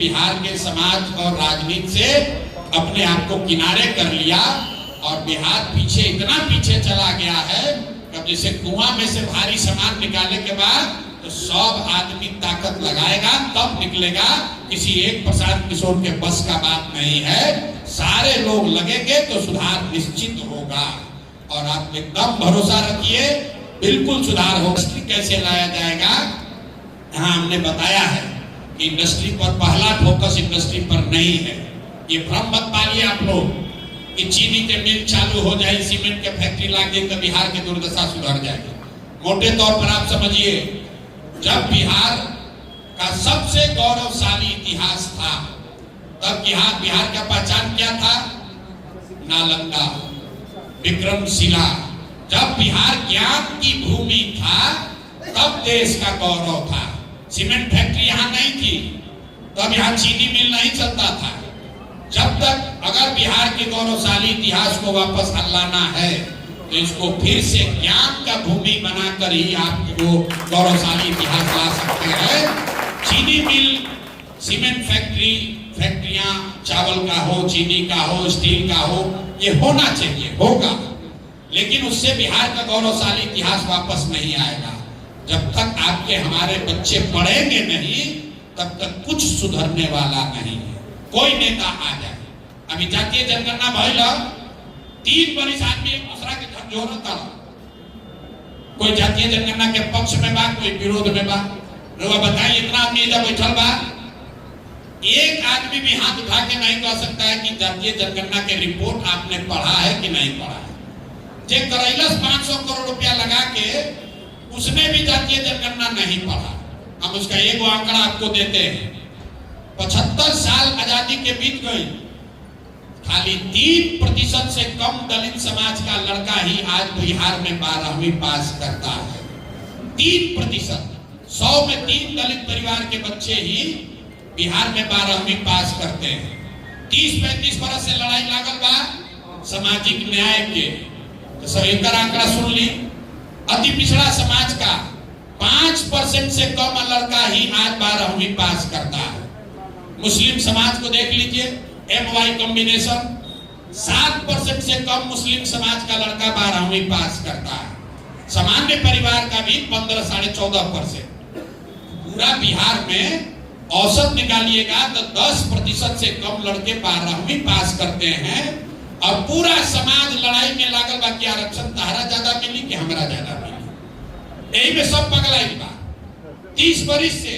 बिहार के समाज और राजनीति से अपने आप को किनारे कर लिया और बिहार पीछे इतना पीछे चला गया है कि जैसे कुआं में से भारी सामान निकालने के बाद तो सब आदमी ताकत लगाएगा तब निकलेगा। किसी एक प्रशांत किशोर के बस का बात नहीं है, सारे लोग लगेंगे तो सुधार निश्चित होगा। और आप एकदम भरोसा रखिए, बिल्कुल सुधार होगा। कैसे लाया जाएगा, यहाँ हमने बताया है कि इंडस्ट्री पर पहला फोकस इंडस्ट्री पर नहीं है। ये भ्रम मत पालिए आप लोग कि चीनी के मिल चालू हो जाए, सीमेंट के फैक्ट्री लगे तो बिहार की दुर्दशा सुधर जाएगी। मोटे तौर पर आप समझिए, जब बिहार का सबसे गौरवशाली इतिहास था तब बिहार का पहचान क्या था? नालंदा, विक्रमशिला। जब बिहार ज्ञान की भूमि था तब देश का गौरव था। सीमेंट फैक्ट्री यहाँ नहीं थी तब यहाँ चीनी मिल नहीं चलता था। जब तक अगर बिहार के गौरवशाली इतिहास को वापस लाना है तो इसको फिर से ज्ञान का भूमि बनाकर ही आप वो गौरवशाली इतिहास ला सकते हैं। चीनी मिल, सीमेंट फैक्ट्रियां, चावल का हो, चीनी का हो, स्टील का हो, ये होना चाहिए, होगा, लेकिन उससे बिहार का गौरवशाली इतिहास वापस नहीं आएगा। जब तक आपके हमारे बच्चे पढ़ेंगे नहीं तब तक कुछ सुधरने वाला नहीं है। कोई नेता आ जाए, अभी जातीय जनगणना भइल 3 बरिस आदमी एक दूसरा के झकझोरता, कोई जातीय जनगणना के पक्ष में बा, कोई विरोध में बा। लोग बताइए, इतना आदमी जब बैठल बा, एक आदमी भी हाथ उठा के नहीं कह सकता है कि जातीय जनगणना के रिपोर्ट आपने पढ़ा है कि नहीं पढ़ा है। जे करैलस 500 करोड़ रुपया लगा के, उसने भी जातीय जनगणना नहीं पढ़ा। हम उसका एक आंकड़ा आपको देते हैं। 75 साल आजादी के बीत गई, खाली 3% से कम दलित समाज का लड़का ही आज बिहार में 12वीं पास करता है। 3%, 100 में 3 दलित परिवार के बच्चे ही बिहार में 12वीं पास करते हैं। 30-35 बरस से लड़ाई लागल बा सामाजिक न्याय के, तो सब एक आंकड़ा सुन ली। अति पिछड़ा समाज का 5% से कम लड़का ही आज 12वीं पास करता है। मुस्लिम समाज को देख लीजिए, MY कॉम्बिनेशन, 7% से कम मुस्लिम समाज का लड़का 12वीं पास करता है। सामान्य परिवार का भी 15-14%। पूरा बिहार में औसत निकालिएगा तो 10% से कम लड़के 12वीं पास करते हैं। और पूरा समाज लड़ाई में लागल बा कि आरक्षण तहरा ज्यादा मिली कि हमरा ज्यादा मिली। यही में सब पगलाइल बा। 30 बरिस से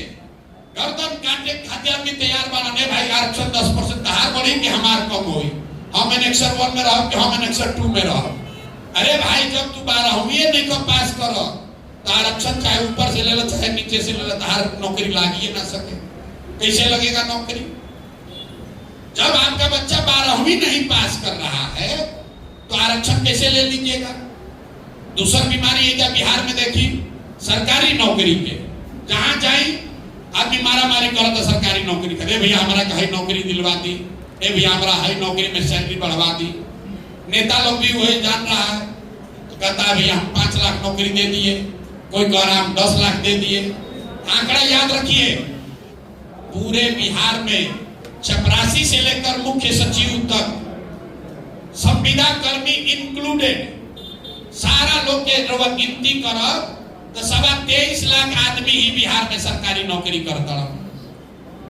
गर्दन काटे खातिर आदमी तैयार बा, नहीं भाई आरक्षण 10% तहार बढ़ी कि हमार कम होई, हम एनेक्सर 1 में रहो कि हम एनेक्सर 2 में रहो। अरे भाई, जब तू 12वीं नहीं को पास करो तो आरक्षण चाहे ऊपर से ले लो चाहे नीचे से ले लो, तहार नौकरी लागी ना सके। कैसे लगेगा नौकरी? जब आपका बच्चा 12वीं नहीं पास कर रहा है तो आरक्षण कैसे ले लीजिएगा? दूसरी बीमारी है क्या बिहार में? देखी सरकारी नौकरी के जहां जाए आदमी मारा मारी करता तो सरकारी नौकरी करे। भैया हमारा कहीं नौकरी दिलवा दी, भैया हमारा हाई नौकरी में सैलरी बढ़वा दी। नेता लोग भी वही जान रहा है तो कहता है भैया हम 5 लाख नौकरी दे दिए, कोई कह रहा हम 10 लाख दे दिए। आंकड़ा याद रखिए, पूरे बिहार में चपरासी से लेकर मुख्य सचिव तक, संविदा कर्मी इंक्लूडेड, सारा लोग के गिनती करब तो 23.25 लाख आदमी ही बिहार में सरकारी नौकरी करता।